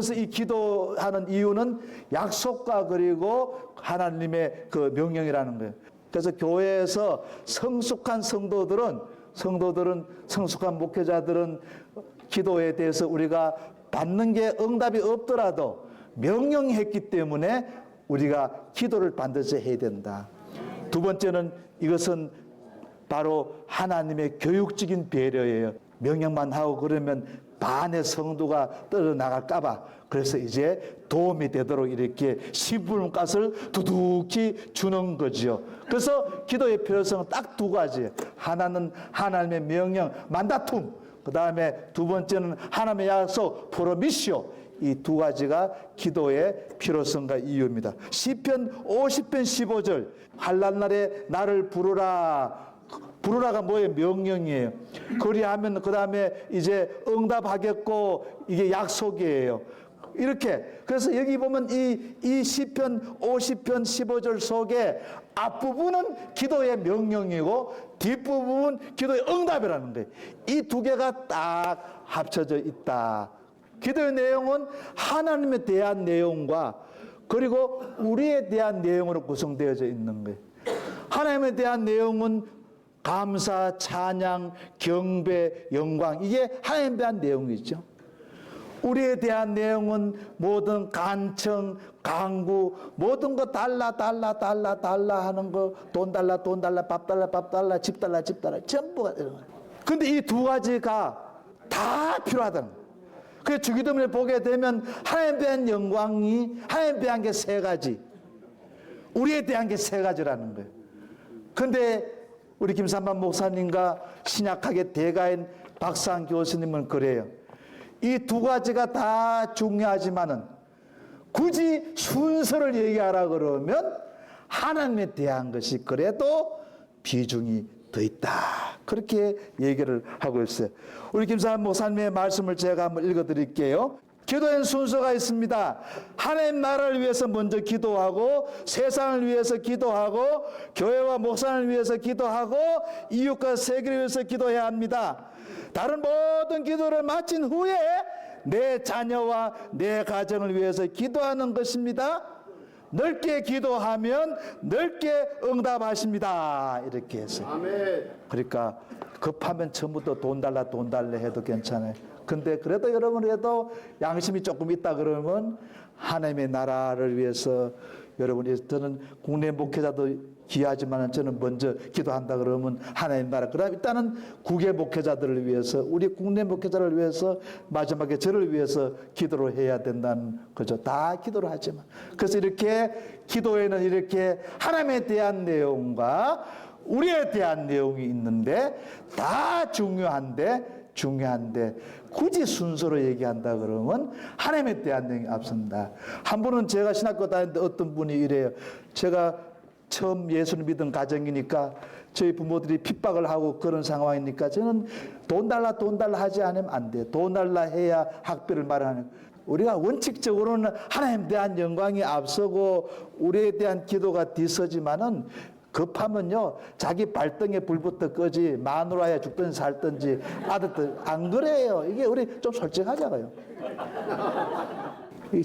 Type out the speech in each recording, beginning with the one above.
그래서 이 기도하는 이유는 약속과 그리고 하나님의 그 명령이라는 거예요. 그래서 교회에서 성숙한 성도들은 성숙한 목회자들은 기도에 대해서 우리가 받는 게 응답이 없더라도 명령했기 때문에 우리가 기도를 반드시 해야 된다. 두 번째는 이것은 바로 하나님의 교육적인 배려예요. 명령만 하고 그러면 반의 성도가 떨어나갈까 봐 그래서 이제 도움이 되도록 이렇게 신분값을 두둑히 주는 거죠. 그래서 기도의 필요성은 딱 두 가지. 하나는 하나님의 명령 만다툼, 그 다음에 두 번째는 하나님의 약속 프로미시오. 이 두 가지가 기도의 필요성과 이유입니다. 시편 50편 15절 환난날에 나를 부르라. 부르라가 뭐예요? 명령이에요. 그리하면 그 다음에 이제 응답하겠고 이게 약속이에요. 이렇게 그래서 여기 보면 이 시편 50편 15절 속에 앞부분은 기도의 명령이고 뒷부분은 기도의 응답이라는 거예요. 이 두 개가 딱 합쳐져 있다. 기도의 내용은 하나님에 대한 내용과 그리고 우리에 대한 내용으로 구성되어져 있는 거예요. 하나님에 대한 내용은 감사, 찬양, 경배, 영광, 이게 하나님에 대한 내용이죠. 우리에 대한 내용은 모든 간청, 강구, 모든 거 달라 하는 거, 돈 달라, 밥 달라, 집 달라, 전부가 되는 거예요. 근데 이 두 가지가 다 필요하다는 거예요. 그래서 주기도문을 보게 되면 하나님에 대한 영광이, 하나님에 대한 게 세 가지, 우리에 대한 게 세 가지라는 거예요. 근데 우리 김삼반 목사님과 신약학의 대가인 박상 교수님은 그래요. 이 두 가지가 다 중요하지만은 굳이 순서를 얘기하라 그러면 하나님에 대한 것이 그래도 비중이 더 있다. 그렇게 얘기를 하고 있어요. 우리 김삼반 목사님의 말씀을 제가 한번 읽어드릴게요. 기도엔 순서가 있습니다. 하나님 나라를 위해서 먼저 기도하고 세상을 위해서 기도하고 교회와 목사를 위해서 기도하고 이웃과 세계를 위해서 기도해야 합니다. 다른 모든 기도를 마친 후에 내 자녀와 내 가정을 위해서 기도하는 것입니다. 넓게 기도하면 넓게 응답하십니다. 이렇게 해서. 아멘. 그러니까 급하면 처음부터 돈 달라 해도 괜찮아요. 근데 그래도 여러분에도 양심이 조금 있다 그러면 하나님의 나라를 위해서 여러분이 저는 국내 목회자도 귀하지만 저는 먼저 기도한다 그러면 하나님 나라 그다음 일단은 국외 목회자들을 위해서 우리 국내 목회자를 위해서 마지막에 저를 위해서 기도를 해야 된다는 거죠. 다 기도를 하지만 그래서 이렇게 기도에는 이렇게 하나님에 대한 내용과 우리에 대한 내용이 있는데 다 중요한데 굳이 순서로 얘기한다 그러면 하나님에 대한 내용이 앞선다. 한 분은 제가 신학교 다니는데 어떤 분이 이래요. 제가 처음 예수를 믿은 가정이니까 저희 부모들이 핍박을 하고 그런 상황이니까 저는 돈 달라 하지 않으면 안 돼. 돈 달라 해야 학비를 마련하는. 우리가 원칙적으로는 하나님에 대한 영광이 앞서고 우리에 대한 기도가 뒤서지만은 급하면요 자기 발등에 불부터 끄지 마누라야 죽든지 살든지 아들들 안 그래요. 이게 우리 좀 솔직하잖아요.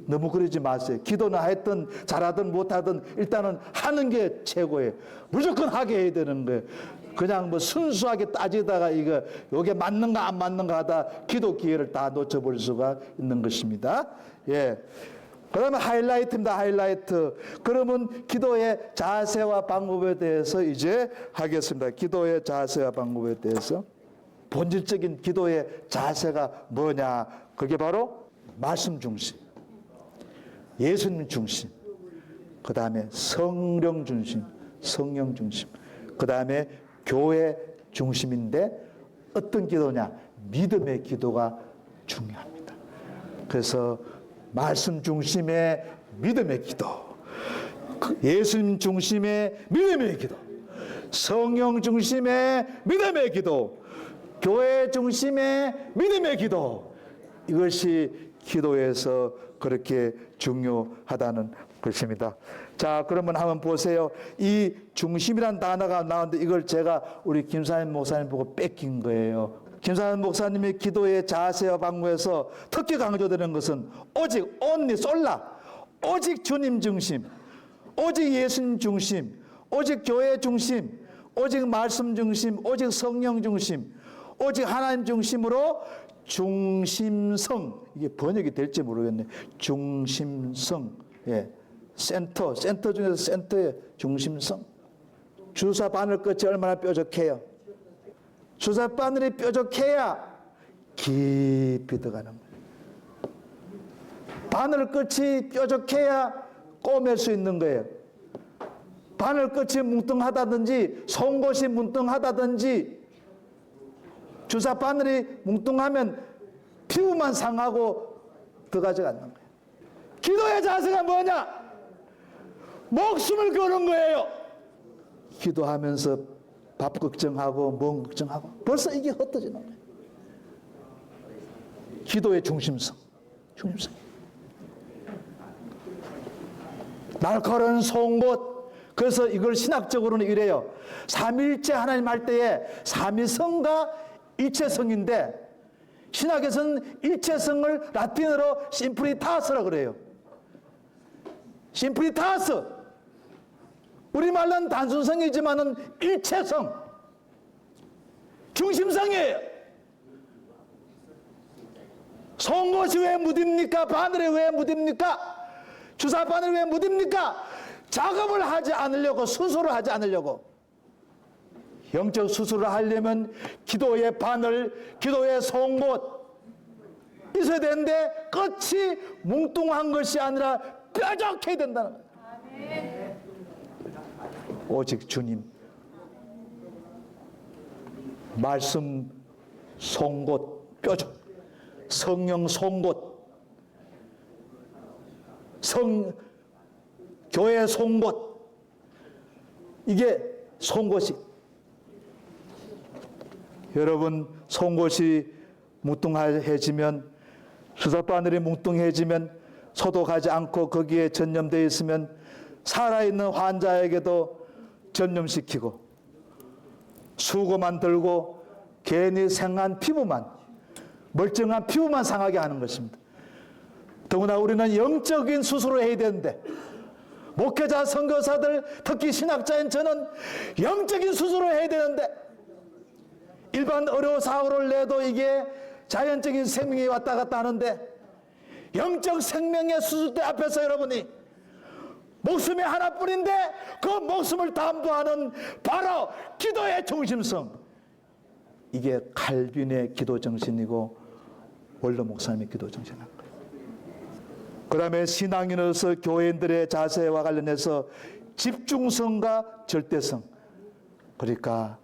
너무 그러지 마세요. 기도는 하여튼 잘하든 못하든 일단은 하는 게 최고예요. 무조건 하게 해야 되는 거예요. 그냥 뭐 순수하게 따지다가 이게 맞는가 안 맞는가 하다 기도 기회를 다 놓쳐버릴 수가 있는 것입니다. 예. 그 다음에 하이라이트입니다. 하이라이트. 그러면 기도의 자세와 방법에 대해서 이제 하겠습니다. 기도의 자세와 방법에 대해서. 본질적인 기도의 자세가 뭐냐. 그게 바로 말씀 중심, 예수님 중심, 그 다음에 성령 중심, 성령 중심, 그 다음에 교회 중심인데 어떤 기도냐. 믿음의 기도가 중요합니다. 그래서 말씀 중심의 믿음의 기도, 예수님 중심의 믿음의 기도, 성령 중심의 믿음의 기도, 교회 중심의 믿음의 기도, 이것이 기도에서 그렇게 중요하다는 것입니다. 자, 그러면 한번 보세요. 이 중심이란 단어가 나오는데 이걸 제가 우리 김사님 목사님 보고 뺏긴 거예요. 김상현 목사님의 기도의 자세와 방법에서 특히 강조되는 것은 오직 only 솔라, 오직 주님 중심, 오직 예수님 중심, 오직 교회 중심, 오직 말씀 중심, 오직 성령 중심, 오직 하나님 중심으로 중심성, 이게 번역이 될지 모르겠네. 중심성, 예, 센터 중에서 센터의 중심성. 주사 바늘 끝이 얼마나 뾰족해요. 주사 바늘이 뾰족해야 깊이 들어가는 거예요. 바늘 끝이 뾰족해야 꼬맬 수 있는 거예요. 바늘 끝이 뭉뚱하다든지 송곳이 뭉뚱하다든지 주사 바늘이 뭉뚱하면 피부만 상하고 들어가지 않는 거예요. 기도의 자세가 뭐냐? 목숨을 거는 거예요. 기도하면서 밥 걱정하고 몸 걱정하고 벌써 이게 흩어지는 거예요. 기도의 중심성. 날카로운 송곳. 그래서 이걸 신학적으로는 이래요. 삼위일체 하나님 할 때에 삼위성과 일체성인데 신학에서는 일체성을 라틴어로 심플리타스라고 그래요. 심플리타스. 우리말로는 단순성이지만은 일체성. 중심성이에요. 송곳이 왜 무딥니까? 바늘에 왜 무딥니까? 주사 바늘에 왜 무딥니까? 작업을 하지 않으려고, 수술을 하지 않으려고. 영적 수술을 하려면 기도의 바늘, 기도의 송곳 있어야 되는데 끝이 뭉뚱한 것이 아니라 뾰족해야 된다는 거예요. 오직 주님. 말씀 송곳 뾰족. 성령 송곳. 교회 송곳. 이게 송곳이. 여러분 송곳이 뭉뚱해지면 주사바늘이 뭉뚱해지면 소독하지 않고 거기에 전염되어 있으면 살아있는 환자에게도 전염시키고 수고만 들고 괜히 생한 피부만 멀쩡한 피부만 상하게 하는 것입니다. 더구나 우리는 영적인 수술을 해야 되는데 목회자 선교사들 특히 신학자인 저는 영적인 수술을 해야 되는데 일반 의료 사고를 내도 이게 자연적인 생명이 왔다 갔다 하는데 영적 생명의 수술대 앞에서 여러분이 목숨이 하나뿐인데 그 목숨을 담보하는 바로 기도의 중심성. 이게 칼빈의 기도 정신이고 원로 목사님의 기도 정신인 거예요. 그 다음에 신앙인으로서 교인들의 자세와 관련해서 집중성과 절대성. 그러니까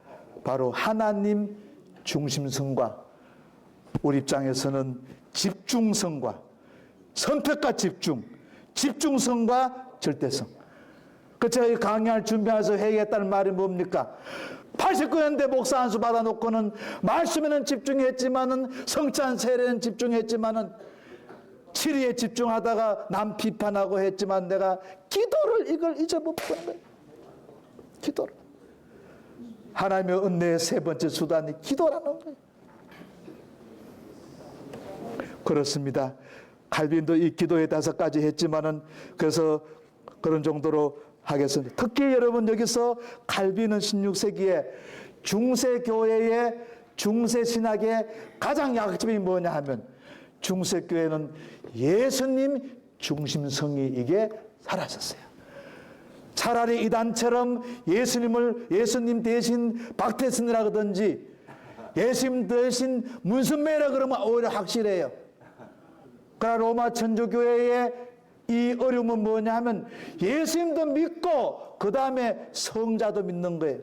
바로 하나님 중심성과 우리 입장에서는 집중성과 선택과 집중, 집중성과 절대성. 그 제가 강의를 준비해서 회의했다는 말이 뭡니까? 89년대 목사 안수 받아놓고는 말씀에는 집중했지만은 성찬 세례는 집중했지만은 치리에 집중하다가 남 비판하고 했지만 내가 기도를 이걸 잊어버린 거예요. 기도를. 하나님의 은혜의 세 번째 수단이 기도라는 거예요. 그렇습니다. 칼빈도 이 기도의 5가지 했지만은 그래서 그런 정도로 하겠습니다. 특히 여러분 여기서 칼빈은 16세기에 중세교회의 중세신학의 가장 약점이 뭐냐 하면 중세교회는 예수님 중심성이 이게 사라졌어요. 차라리 이단처럼 예수님 대신 박태신이라 그러든지 예수님 대신 문선매라 그러면 오히려 확실해요. 그러나 로마 천주교회의 이 어려움은 뭐냐 하면 예수님도 믿고 그 다음에 성자도 믿는 거예요.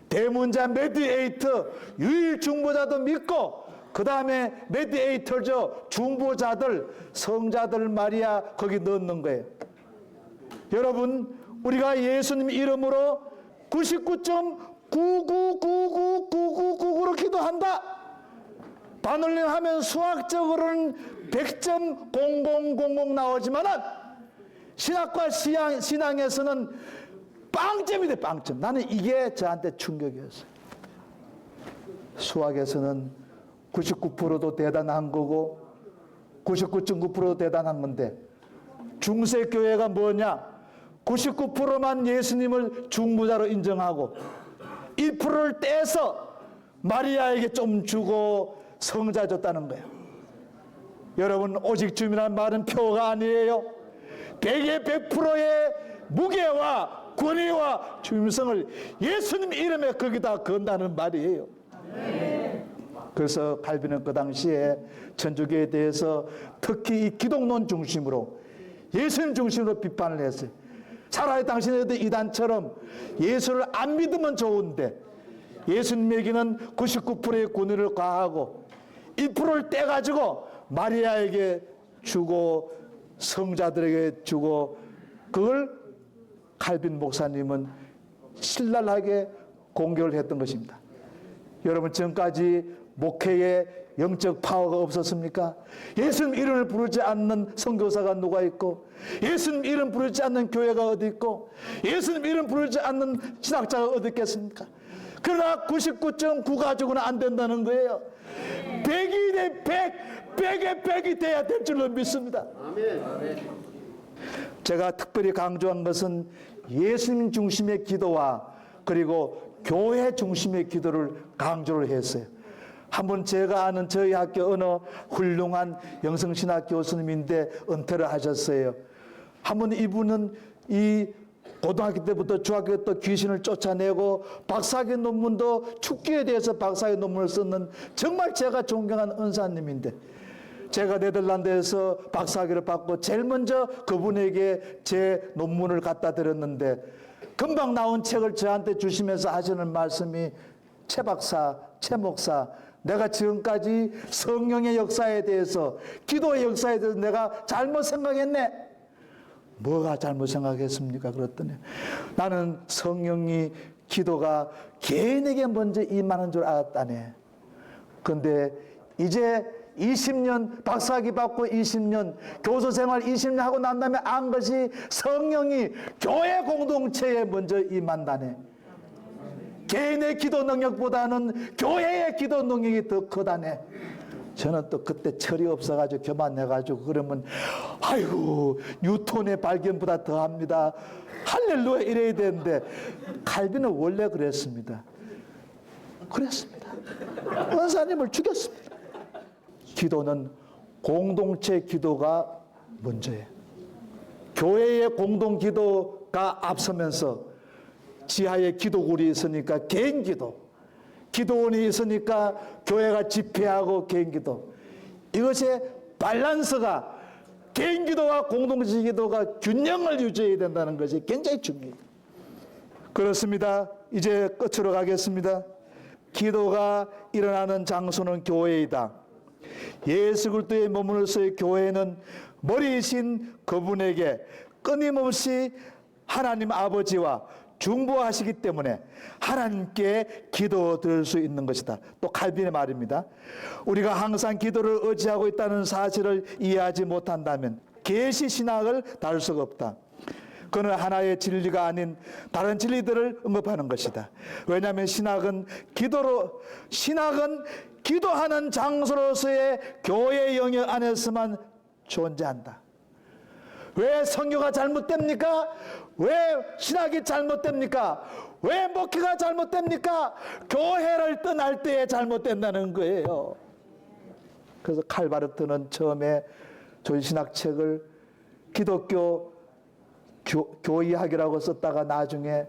대문자 메디에이터 유일 중보자도 믿고 그 다음에 메디에이터죠. 중보자들 성자들 마리아 거기 넣는 거예요. 여러분 우리가 예수님 이름으로 99.9999999로 기도한다. 반올림 하면 수학적으로는 100.0000 나오지만은 신학과 신앙에서는 빵점이 돼. 빵점. 나는 이게 저한테 충격이었어요. 수학에서는 99%도 대단한 거고 99.9%도 대단한 건데 중세교회가 뭐냐? 99%만 예수님을 중보자로 인정하고 1%를 떼서 마리아에게 좀 주고 성자 줬다는 거예요. 여러분, 오직 주님이라는 말은 표가 아니에요. 100의 100%의 무게와 권위와 중심성을 예수님 이름에 거기다 건다는 말이에요. 그래서 칼빈은 그 당시에 천주교에 대해서 특히 이 기독론 중심으로 예수님 중심으로 비판을 했어요. 차라리 당신에도 이단처럼 예수를 안 믿으면 좋은데 예수님에게는 99%의 권위를 가하고 1%를 떼가지고 마리아에게 주고 성자들에게 주고 그걸 칼빈 목사님은 신랄하게 공격을 했던 것입니다. 여러분, 지금까지 목회에 영적 파워가 없었습니까? 예수님 이름을 부르지 않는 선교사가 누가 있고 예수님 이름 부르지 않는 교회가 어디 있고 예수님 이름 부르지 않는 신학자가 어디 있겠습니까? 그러나 99.9 가지고는 안 된다는 거예요. 100이 돼 100, 100의 100이 돼야 될 줄로 믿습니다. 제가 특별히 강조한 것은 예수님 중심의 기도와 그리고 교회 중심의 기도를 강조를 했어요. 한번 제가 아는 저희 학교 어느 훌륭한 영성신학 교수님인데 은퇴를 하셨어요. 한번 이분은 이 고등학교 때부터 중학교 때 귀신을 쫓아내고 박사학위 논문도 축기에 대해서 박사학위 논문을 썼는 정말 제가 존경하는 은사님인데 제가 네덜란드에서 박사학위를 받고 제일 먼저 그분에게 제 논문을 갖다 드렸는데 금방 나온 책을 저한테 주시면서 하시는 말씀이 최 박사, 최 목사, 내가 지금까지 성령의 역사에 대해서 기도의 역사에 대해서 내가 잘못 생각했네. 뭐가 잘못 생각했습니까? 그랬더니 나는 성령이 기도가 개인에게 먼저 임하는 줄 알았다네. 그런데 이제 20년 박사학위 받고 20년 교수 생활 20년 하고 난 다음에 안 것이 성령이 교회 공동체에 먼저 임한다네. 개인의 기도 능력보다는 교회의 기도 능력이 더 크다네. 저는 또 그때 철이 없어가지고 교만해가지고 그러면 아이고 뉴턴의 발견보다 더합니다. 할렐루야 이래야 되는데 칼빈은 원래 그랬습니다. 은사님을 죽였습니다. 기도는 공동체 기도가 먼저예요. 교회의 공동 기도가 앞서면서 지하에 기도굴이 있으니까 개인 기도, 기도원이 있으니까 교회가 집회하고 개인 기도, 이것의 밸런스가 개인 기도와 공동체 기도가 균형을 유지해야 된다는 것이 굉장히 중요해요. 그렇습니다. 이제 끝으로 가겠습니다. 기도가 일어나는 장소는 교회이다. 예수 그리스도의 머무르서의 교회는 머리이신 그분에게 끊임없이 하나님 아버지와 중보하시기 때문에 하나님께 기도 드릴 수 있는 것이다. 또 칼빈의 말입니다. 우리가 항상 기도를 의지하고 있다는 사실을 이해하지 못한다면 계시 신학을 다룰 수가 없다. 그는 하나의 진리가 아닌 다른 진리들을 언급하는 것이다. 왜냐하면 신학은 기도하는 장소로서의 교회 영역 안에서만 존재한다. 왜 선교가 잘못됩니까? 왜 신학이 잘못됩니까? 왜 목회가 잘못됩니까? 교회를 떠날 때에 잘못된다는 거예요. 그래서 칼바르트는 처음에 조신학책을 기독교 교의학이라고 썼다가 나중에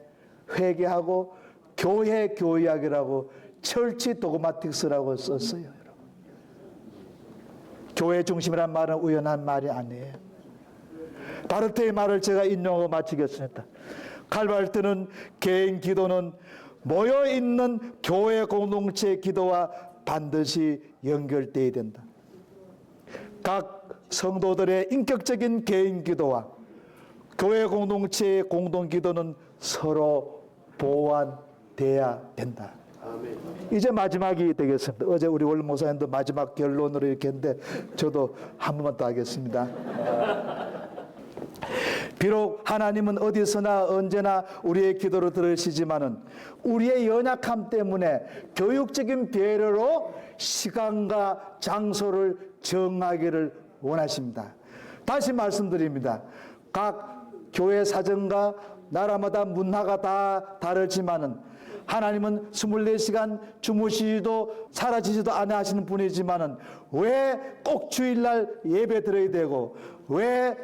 회개하고 교회 교의학이라고 철치 도그마틱스라고 썼어요. 여러분. 교회 중심이란 말은 우연한 말이 아니에요. 바르트의 말을 제가 인용하고 마치겠습니다. 칼바르트는 개인 기도는 모여있는 교회 공동체 기도와 반드시 연결되어야 된다. 각 성도들의 인격적인 개인 기도와 교회 공동체의 공동 기도는 서로 보완돼야 된다. 아멘. 이제 마지막이 되겠습니다. 어제 우리 월 목사님도 마지막 결론으로 이렇게 했는데 저도 한 번만 더 하겠습니다. 비록 하나님은 어디서나 언제나 우리의 기도를 들으시지만은 우리의 연약함 때문에 교육적인 배려로 시간과 장소를 정하기를 원하십니다. 다시 말씀드립니다. 각 교회 사정과 나라마다 문화가 다 다르지만은 하나님은 24시간 주무시지도 사라지지도 않아 하시는 분이지만은 왜 꼭 주일날 예배 드려야 되고 왜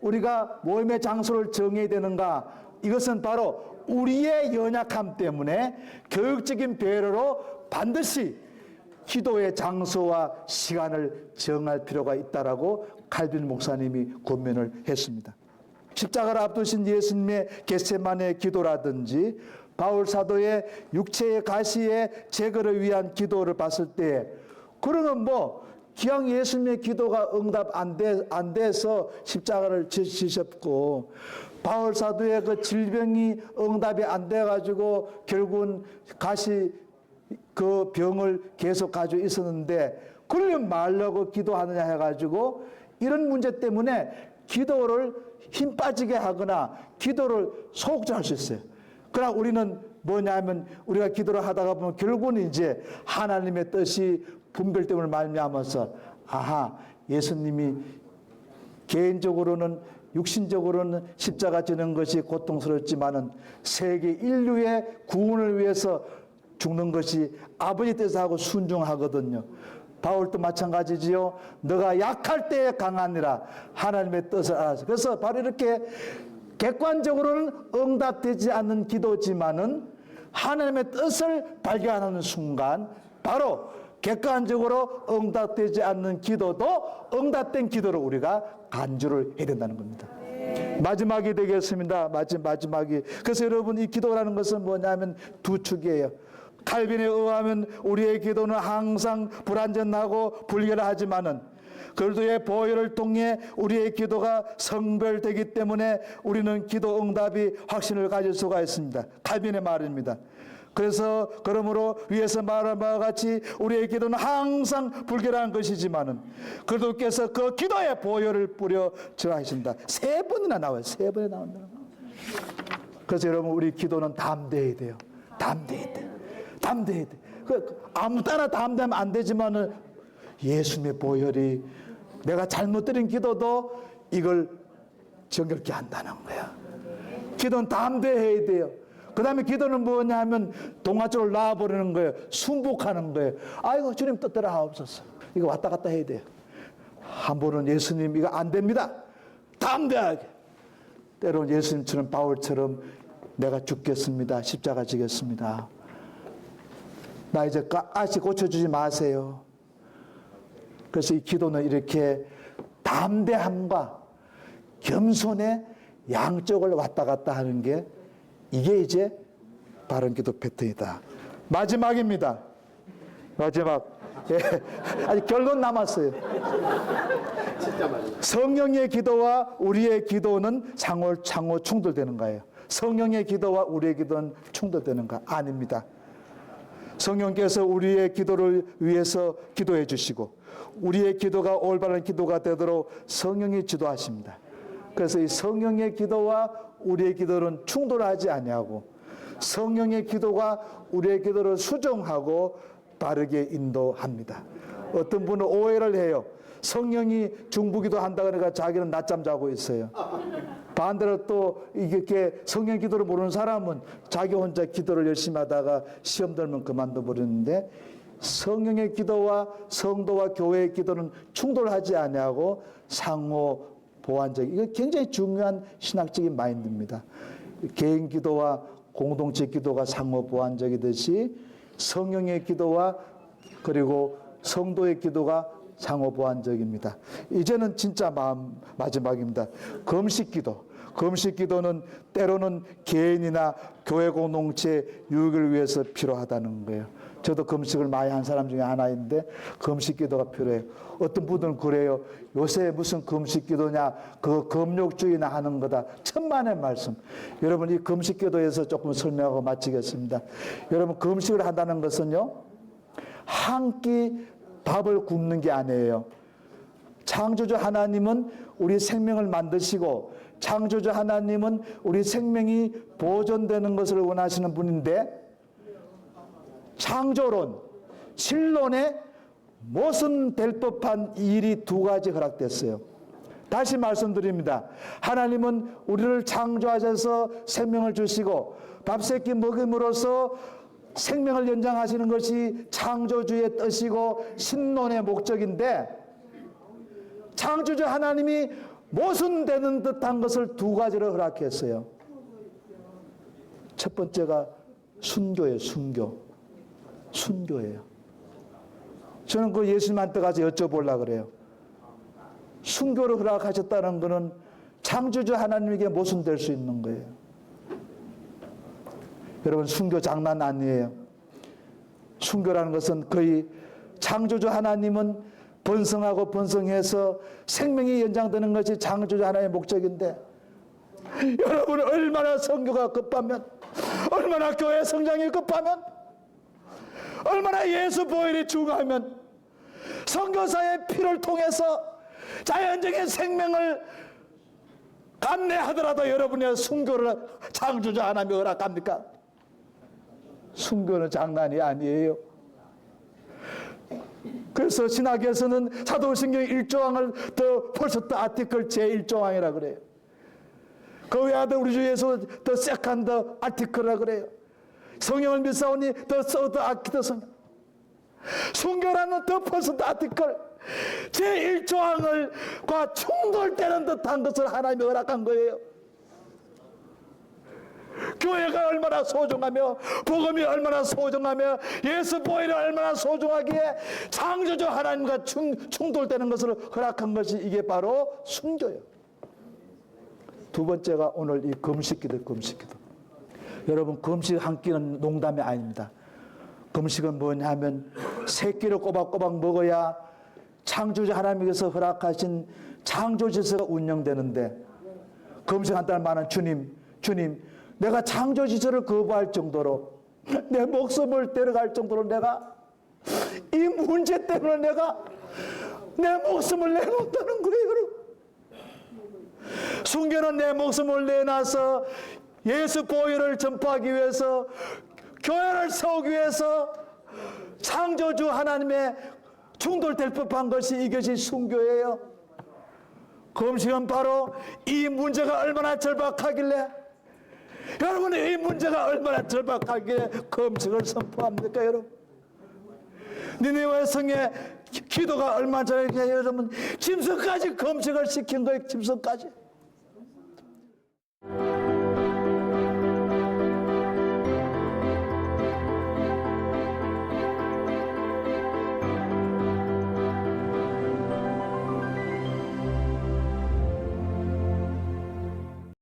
우리가 모임의 장소를 정해야 되는가? 이것은 바로 우리의 연약함 때문에 교육적인 배려로 반드시 기도의 장소와 시간을 정할 필요가 있다라고 칼빈 목사님이 권면을 했습니다. 십자가를 앞두신 예수님의 겟세마네 기도라든지 바울 사도의 육체의 가시의 제거를 위한 기도를 봤을 때 그러면 기왕 예수님의 기도가 응답 안 돼서 십자가를 지셨고 바울 사도의 그 질병이 응답이 안 돼가지고 결국은 가시 그 병을 계속 가지고 있었는데 그러면 말라고 기도하느냐 해가지고 이런 문제 때문에 기도를 힘 빠지게 하거나 기도를 소극적할 수 있어요. 그러나 우리는 뭐냐면 우리가 기도를 하다가 보면 결국은 이제 하나님의 뜻이 분별됨을 말미암아서 예수님이 개인적으로는 육신적으로는 십자가 지는 것이 고통스럽지만은 세계 인류의 구원을 위해서 죽는 것이 아버지 뜻을 하고 순종하거든요. 바울도 마찬가지지요. 너가 약할 때에 강하니라 하나님의 뜻을 알아서. 그래서 바로 이렇게 객관적으로는 응답되지 않는 기도지만은 하나님의 뜻을 발견하는 순간 바로 객관적으로 응답되지 않는 기도도 응답된 기도로 우리가 간주를 해야 된다는 겁니다. 마지막이 되겠습니다. 마지막이. 그래서 여러분 이 기도라는 것은 뭐냐면 두 축이에요. 칼빈에 의하면 우리의 기도는 항상 불완전하고 불결하지만은 그리스도의 보혈을 통해 우리의 기도가 성별되기 때문에 우리는 기도 응답이 확신을 가질 수가 있습니다. 칼빈의 말입니다. 그래서 그러므로 위에서 말한 바와 같이 우리의 기도는 항상 불결한 것이지만은 그리스도께서 그 기도에 보혈을 뿌려 저하신다. 3번이나 나와요. 3번에 나온다는 거예요. 그래서 여러분 우리 기도는 담대해야 돼요. 담대해야 돼. 담대해야 돼. 아무 따나 담대하면 안 되지만은 예수님의 보혈이 내가 잘못 드린 기도도 이걸 정결케 한다는 거야. 기도는 담대해야 돼요. 그 다음에 기도는 뭐냐 하면 동화 쪽으로 나와버리는 거예요. 순복하는 거예요. 아이고 주님 뜻대로 하옵소서. 이거 왔다 갔다 해야 돼요. 한 번은 예수님 이거 안 됩니다. 담대하게. 때로는 예수님처럼 바울처럼 내가 죽겠습니다. 십자가 지겠습니다. 나 이제 아시 고쳐주지 마세요. 그래서 이 기도는 이렇게 담대함과 겸손의 양쪽을 왔다 갔다 하는 게 이게 이제 바른 기도 패턴이다. 마지막입니다. 마지막. 아직 결론 남았어요. 성령의 기도와 우리의 기도는 상호 충돌되는 거예요. 성령의 기도와 우리의 기도는 충돌되는가? 아닙니다. 성령께서 우리의 기도를 위해서 기도해 주시고 우리의 기도가 올바른 기도가 되도록 성령이 지도하십니다. 그래서 이 성령의 기도와 우리의 기도는 충돌하지 아니하고 성령의 기도가 우리의 기도를 수정하고 바르게 인도합니다. 어떤 분은 오해를 해요. 성령이 중부기도 한다 그러니까 자기는 낮잠 자고 있어요. 반대로 또 이렇게 성령 기도를 모르는 사람은 자기 혼자 기도를 열심히 하다가 시험 들면 그만둬 버리는데 성령의 기도와 성도와 교회의 기도는 충돌하지 아니하고 상호 보완적. 이거 굉장히 중요한 신학적인 마인드입니다. 개인 기도와 공동체 기도가 상호 보완적이듯이 성령의 기도와 그리고 성도의 기도가 상호 보완적입니다. 이제는 진짜 마지막입니다. 금식기도. 금식기도는 때로는 개인이나 교회 공동체 유익을 위해서 필요하다는 거예요. 저도 금식을 많이 한 사람 중에 하나인데 금식기도가 필요해요. 어떤 분들은 그래요. 요새 무슨 금식기도냐, 그거 금욕주의나 하는 거다. 천만의 말씀. 여러분 이 금식기도에서 조금 설명하고 마치겠습니다. 여러분 금식을 한다는 것은요, 한 끼 밥을 굶는 게 아니에요. 창조주 하나님은 우리 생명을 만드시고 창조주 하나님은 우리 생명이 보존되는 것을 원하시는 분인데 창조론, 신론에 모순될 법한 일이 두 가지 허락됐어요. 다시 말씀드립니다. 하나님은 우리를 창조하셔서 생명을 주시고 밥새끼 먹임으로써 생명을 연장하시는 것이 창조주의 뜻이고 신론의 목적인데 창조주 하나님이 모순되는 듯한 것을 두 가지를 허락했어요. 첫 번째가 순교예요. 순교예요. 저는 그 예수님한테 가서 여쭤보려고 그래요. 순교를 허락하셨다는 것은 창조주 하나님에게 모순될 수 있는 거예요. 여러분, 순교 장난 아니에요. 순교라는 것은 거의 창조주 하나님은 번성하고 번성해서 생명이 연장되는 것이 창조주 하나님의 목적인데 여러분 얼마나 선교가 급하면 얼마나 교회 성장이 급하면 얼마나 예수 보혈이 중요하면 선교사의 피를 통해서 자연적인 생명을 감내하더라도 여러분의 순교를 창조주 하나님이 허락합니까? 순교는 장난이 아니에요. 그래서 신학에서는 사도신경 1조항을 더 벌써 또 아티클 제1조항이라 그래요. 그 외에도 우리 주 예수 더 세컨드 아티클이라 그래요. 성령을 믿사오니 더 서드 아키드 성령. 순교라는 더 퍼스트 아티클 제1조항과 충돌되는 듯한 것을 하나님이 허락한 거예요. 교회가 얼마나 소중하며 복음이 얼마나 소중하며 예수 보혈이 얼마나 소중하기에 창조주 하나님과 충돌되는 것을 허락한 것이 이게 바로 순교예요. 두 번째가 오늘 이 금식기도. 여러분, 금식 한 끼는 농담이 아닙니다. 금식은 뭐냐 하면 세 끼를 꼬박꼬박 먹어야 창조주 하나님께서 허락하신 창조 질서가 운영되는데 금식한다는 말은 주님 내가 창조 질서를 거부할 정도로 내 목숨을 데려갈 정도로 내가 이 문제 때문에 내가 내 목숨을 내놓았다는 거예요. 여러분. 순교는 내 목숨을 내놔서 예수 보혈을 전파하기 위해서 교회를 세우기 위해서 창조주 하나님의 충돌될 법한 것이 이것이 순교예요. 금식은 바로 이 문제가 얼마나 절박하길래 여러분의 이 문제가 얼마나 절박하길래 금식을 선포합니까? 여러분, 니네와 성의 기도가 얼마나 절박해. 여러분, 짐승까지 금식을 시킨 거예요. 짐승까지.